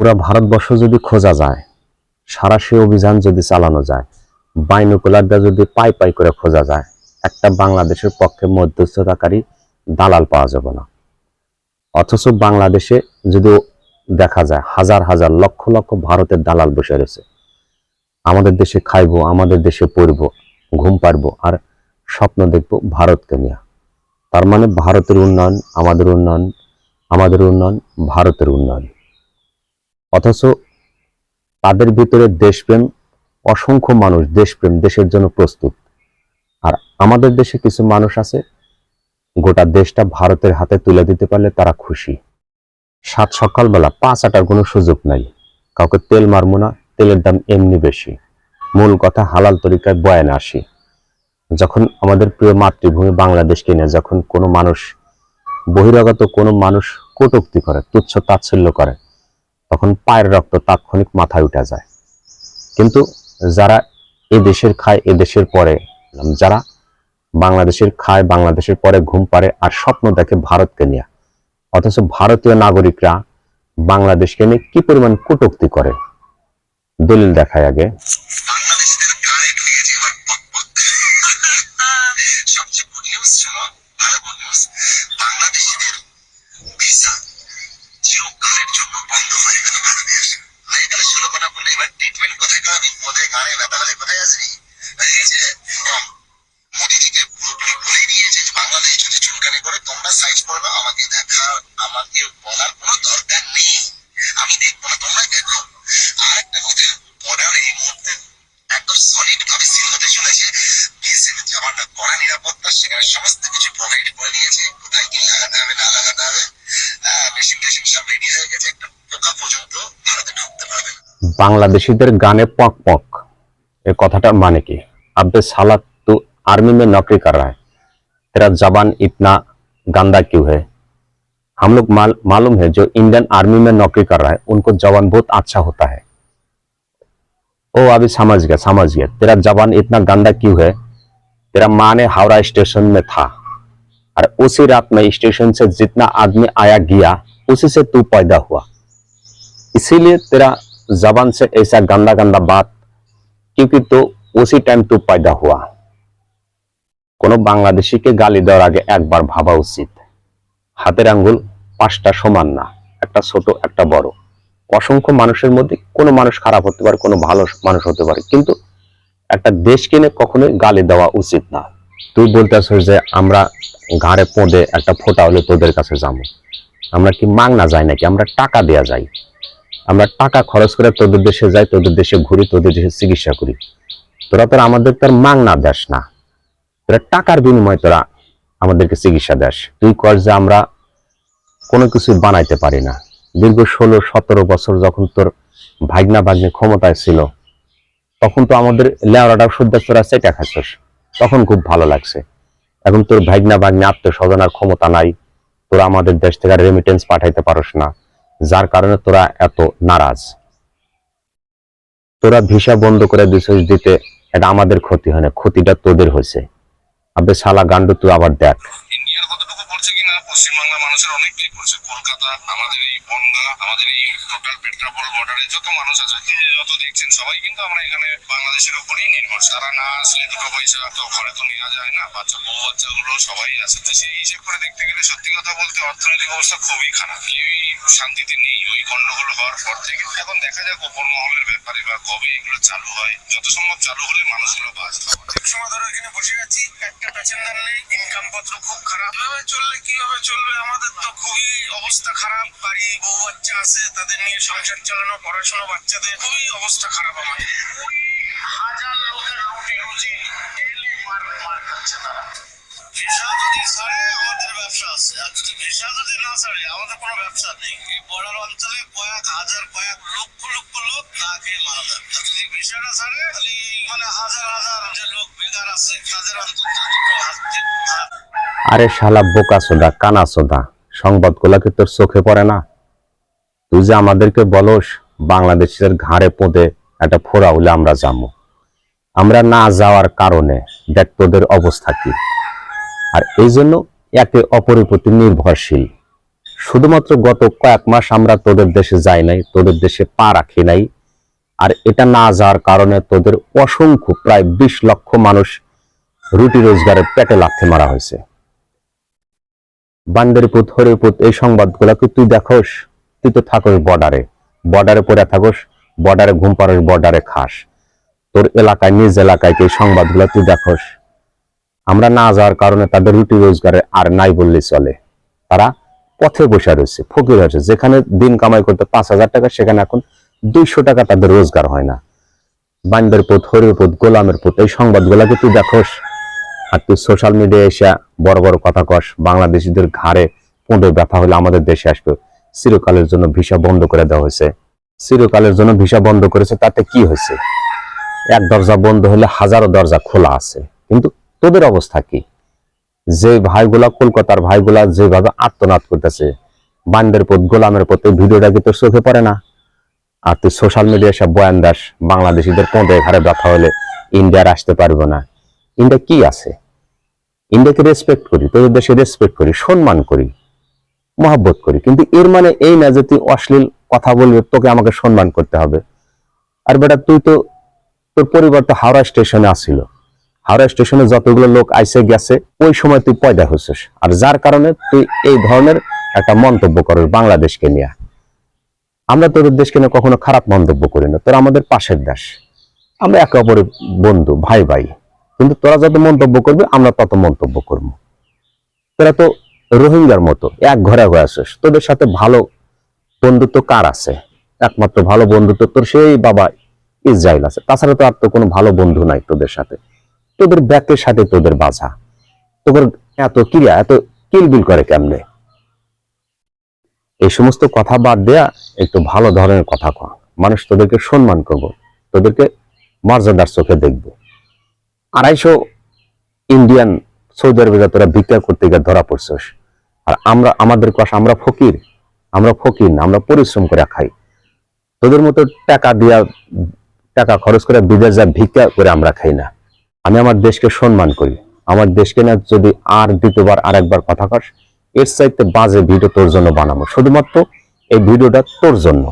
পুরা ভারতবর্ষ যদি খোঁজা যায়, সারা সে অভিযান যদি চালানো যায়, বাইনোকুলারটা যদি পাই পাই করে খোঁজা যায়, একটা বাংলাদেশের পক্ষে মধ্যস্থতাকারী দালাল পাওয়া যাবে না। অথচ বাংলাদেশে যদি দেখা যায় হাজার হাজার লক্ষ লক্ষ ভারতের দালাল বসে রয়েছে। আমাদের দেশে খাইবো, আমাদের দেশে পড়বো, ঘুম পারবো আর স্বপ্ন দেখবো ভারতকে নিয়ে। তার মানে ভারতের উন্নয়ন আমাদের উন্নয়ন, আমাদের উন্নয়ন ভারতের উন্নয়ন। অথচ তাদের ভিতরে দেশপ্রেম, অসংখ্য মানুষ দেশপ্রেম, দেশের জন্য প্রস্তুত। আর আমাদের দেশে কিছু মানুষ আছে গোটা দেশটা ভারতের হাতে তুলে দিতে পারলে তারা খুশি। সাত সকালবেলা 5 আটার কোনো সুযোগ নাই, কাউকে তেল মারবো না, তেলের দাম এমনি বেশি, মূল কথা হালাল তরিকায় বয়ানে আসি। যখন আমাদের প্রিয় মাতৃভূমি বাংলাদেশকে নিয়ে যখন কোনো মানুষ, বহিরাগত কোনো মানুষ কটূক্তি করে, তুচ্ছ তাচ্ছিল্য করে, তখন পায়ের রক্ত তাৎক্ষণিক মাথায় উঠে যায়। কিন্তু যারা এ দেশের খায়, এ দেশের পরে, যারা বাংলাদেশের খায়, বাংলাদেশের পরে ঘুম পারে আর স্বপ্ন দেখে ভারতকে নিয়ে, অথচ ভারতীয় নাগরিকরা বাংলাদেশকে নিয়ে কি পরিমাণ কটূক্তি করে, দলিল দেখায় আগে। বাংলাদেশ যদি চুলকানি করে তোমরা সাইজ করো না, আমাকে দেখা, আমাকে বলার কোনো দরকার নেই, আমি দেখবো না, তোমরাই দেখো। আর একটা কথা, বর্ডার এই মুহূর্তে একদম সলিড ভাবে সিল হতে চলেছে। বিএসএফ জামানটা কড়া নিরাপত্তা, সেখানে সমস্ত কিছু প্রোভাইড করে দিয়েছে, কোথায় কি লাগাতে হবে না লাগাতে হবে, মেশিন টেশিন সব রেডি হয়ে গেছে, একটা পোকা পর্যন্ত ভারতে ঢুকতে পারবে না। বাংলাদেশিদের গানে পক পক, এই কথাটার মানে কি? আব্বে साला तू आर्मी में नौकरी कर रहा है, तेरा जबान इतना गंदा क्यों है? हम लोग मालूम है जो इंडियन आर्मी में नौकरी कर रहा है उनको जबान बहुत अच्छा होता है। ओ अभी समझ गया, तेरा जबान इतना गंदा क्यों है? तेरा माँ ने हावड़ा स्टेशन में था और उसी रात में स्टेशन से जितना आदमी आया गया उसी से तू पैदा हुआ, इसीलिए तेरा जबान से ऐसा गंदा गंदा बात, क्योंकि तो उसी टाइम तू पैदा हुआ। কোনো বাংলাদেশিকে গালি দেওয়ার আগে একবার ভাবা উচিত। হাতের আঙ্গুল 5টা সমান না, একটা ছোট একটা বড়। অসংখ্য মানুষের মধ্যে কোনো মানুষ খারাপ হতে পারে, কোনো ভালো মানুষ হতে পারে, কিন্তু একটা দেশকে নিয়ে কখনোই গালি দেওয়া উচিত না। তুই বলতেছিস যে আমরা ঘাড়ে পোঁদে একটা ফোঁটা হলে তোদের কাছে যাবো, আমরা কি মাংনা যাই নাকি? আমরা টাকা দেয়া যাই, আমরা টাকা খরচ করে তোদের দেশে যাই, তোদের দেশে ঘুরি, তোদের দেশে চিকিৎসা করি। তোরা তো আমাদের তার মাংনা দেশ না, তোরা টাকার বিনিময়ে তোরা আমাদেরকে চিকিৎসা দেশ। তুই কর যে আমরা কোনো কিছু বানাইতে পারি না। দীর্ঘ 16-17 বছর যখন তোর ভাগনা ভাগ্নে ক্ষমতায় ছিল, তখন তো আমাদের লেওরাটা শুদ্ধ তোরা সেটা খাচ্ছিস, তখন খুব ভালো লাগছে। এখন তোর ভাগনা ভাগ্নে আত্মস্বজন আর ক্ষমতা নাই, তোরা আমাদের দেশ থেকে রেমিটেন্স পাঠাইতে পারস না, যার কারণে তোরা এত নারাজ। তোরা ভিসা বন্ধ করে দিছিস দিতে, এটা আমাদের ক্ষতি হয় না, ক্ষতিটা তোদের হয়েছে। আবে শালা গান্ডু, তুই আবার দেখ ইন্ডিয়ার কতটুকু পড়ছে কিনা পশ্চিমবাংলা মানুষের অনেকটাই পড়ছে। কলকাতা, আমাদের এই বনগা, আমাদের এই টোটাল পেট্রাপোল বর্ডারে যত মানুষ আছে, যত দেখছেন, সবাই কিন্তু আমরা এখানে বাংলাদেশের উপরেই নির্ভর। তারা না আসলে দুটো পয়সা তো ঘরে তো নেওয়া যায় না, বাচ্চা বউ বাচ্চাগুলো সবাই আছে। তো সেই হিসেব করে দেখতে গেলে সত্যি কথা বলতে অর্থনৈতিক অবস্থা খুবই খারাপ, কেউই শান্তিতে নেই ওই গন্ডগোল হওয়ার পর থেকে। এখন দেখা যাক ওপর মহলের ব্যাপারে বা কবে এগুলো চালু হয়, যত সম্ভব চালু হলে মানুষগুলো বাঁচবে। অনেক সময় ধরে এখানে বসে আছি, একটা প্যাসেঞ্জার নেই, ইনকাম পত্র খুব খারাপ, কিভাবে চললে কিভাবে চলবে, আমাদের তো খুবই অবস্থা খারাপ। বাড়ি বউ বাচ্চা আছে, তাদের নিয়ে সংসার চালানো, পড়াশোনা, বাচ্চাদের খুবই অবস্থা খারাপ। আমাদের 20,000 লোকের রুটি রুজি ডেইলি মার খাচ্ছে তারা। ভিসা যদি ছাড়ে আমাদের ব্যবসা আছে, আর যদি ভিসা যদি না ছাড়ে আমাদের কোনো ব্যবসা নেই। এই বর্ডার অঞ্চলে কয়েক হাজার, কয়েক লক্ষ লক্ষ লোক না খেয়ে মারা যাবে। যদি ভিসাটা ছাড়ে তাহলে মানে হাজার হাজার যে লোক বেকার আছে তাদের অন্তত আরে শালা বোকা সোদা, কানা সোদা, সংবাদগুলোকে তোর চোখে পড়ে না? তুই যে আমাদেরকে বলস বাংলাদেশের ঘাড়ে পোঁদে একটা ফোড়া হলে আমরা যাবো, আমরা না যাওয়ার কারণে দেখ তোদের অবস্থা কি। আর এই জন্য একে অপরের প্রতি নির্ভরশীল। শুধুমাত্র গত কয়েক মাস আমরা তোদের দেশে যাই নাই, তোদের দেশে পা রাখি নাই। আর এটা না যাওয়ার কারণে তোদের অসংখ্য প্রায় 20 লক্ষ মানুষ রুটি রোজগারের পেটে লাথি মারা হয়েছে। বান্দারিপুত, হরিপুত, এই সংবাদগুলোকে তুই দেখোস? তুই তো থাকোস বর্ডারে পড়ে থাকোস, বর্ডারে ঘুম পাড়োস, বর্ডারে খাস। তোর এলাকায়, নিজ এলাকায় এই সংবাদগুলো তুই দেখোস? আমরা না যাওয়ার কারণে তাদের রুটি রোজগারে আর নাই বললে চলে। তারা পথে বসে রয়েছে, ফকির হয়েছে। যেখানে দিন কামাই করতে 5,000 টাকা, সেখানে এখন 200 টাকা তাদের রোজগার হয় না। বান্দারপুত, হরিপুত, গোলামের পুত, এই সংবাদগুলোকে তুই দেখোস? আর তুই সোশ্যাল মিডিয়ায় এসে বড় বড় কথা কস, বাংলাদেশিদের ঘাড়ে পুঁডে ব্যথা হলে আমাদের দেশে আসবে। চিরকালের জন্য ভিসা বন্ধ করে দেওয়া হয়েছে, চিরকালের জন্য ভিসা বন্ধ করেছে। তাতে কি হয়েছে? এক দরজা বন্ধ হলে হাজারো দরজা খোলা আছে। কিন্তু তোদের অবস্থা কি? যে ভাইগুলা, কলকাতার ভাইগুলা যেভাবে আত্মনাদ করতেছে, বান্দারপুত, গোলামের পুত, এই ভিডিওটা কি তোর চোখে পড়ে না? আর তুই সোশ্যাল মিডিয়ায় সব বয়ান দাস, বাংলাদেশিদের পুঁডে ঘাড়ে ব্যথা হলে ইন্ডিয়ার আসতে পারবে না। ইন্ডিয়া কি আছে? ইন্ডিয়াকে রেসপেক্ট করি, তোদের দেশে রেসপেক্ট করি, সম্মান করি, মহব্বত করি। কিন্তু এর মানে এই না যে তুই অশ্লীল কথা বলবি, তোকে আমাকে সম্মান করতে হবে। আর বেটা, তুই তো, তোর পরিবার তো হাওড়া স্টেশনে আসছিল। হাওড়া স্টেশনে যতগুলো লোক আইসে গেছে, ওই সময় তুই পয়দা হচ্ছিস। আর যার কারণে তুই এই ধরনের একটা মন্তব্য করিস বাংলাদেশকে নিয়ে। আমরা তোদের দেশকে নিয়ে কখনো খারাপ মন্তব্য করি না। তোরা আমাদের পাশের দেশ, আমরা একে অপরের বন্ধু, ভাই ভাই। কিন্তু তোরা যত মন্তব্য করবি, আমরা তত মন্তব্য করবো। তোরা তো রোহিঙ্গার মতো এক ঘরে হয়ে আসিস। তোদের সাথে ভালো বন্ধুত্ব কার আছে? একমাত্র ভালো বন্ধুত্ব তোর সেই বাবা ইসরায়েল আছে। তাছাড়া তো আর তো কোনো ভালো বন্ধু নাই তোদের সাথে। তোদের ব্যাকের সাথে তোদের বাধা। তোদের এত ক্রিয়া, এত কিলবিল করে কেমনে? এই সমস্ত কথা বাদ দেয়া একটু ভালো ধরনের কথা কয়। মানুষ তোদেরকে সম্মান করবো, তোদেরকে মর্যাদার চোখে দেখবো। 250 ইন্ডিয়ান সৌদি আরবে তোরা ভিক্ষা করতে গিয়ে ধরা পড়ছিস। আর আমরা, আমাদের কথা, আমরা ফকির না, আমরা পরিশ্রম করে খাই। তোদের মতো টাকা খরচ করে বিদেশ যা ভিক্ষা করে আমরা খাই না। আমি আমার দেশকে সম্মান করি। আমার দেশকে না যদি আর দ্বিতীয়বার আরেকবার কথা কস, এর চাইতে বাজে ভিডিও তোর জন্য বানাবো। শুধুমাত্র এই ভিডিওটা তোর জন্য।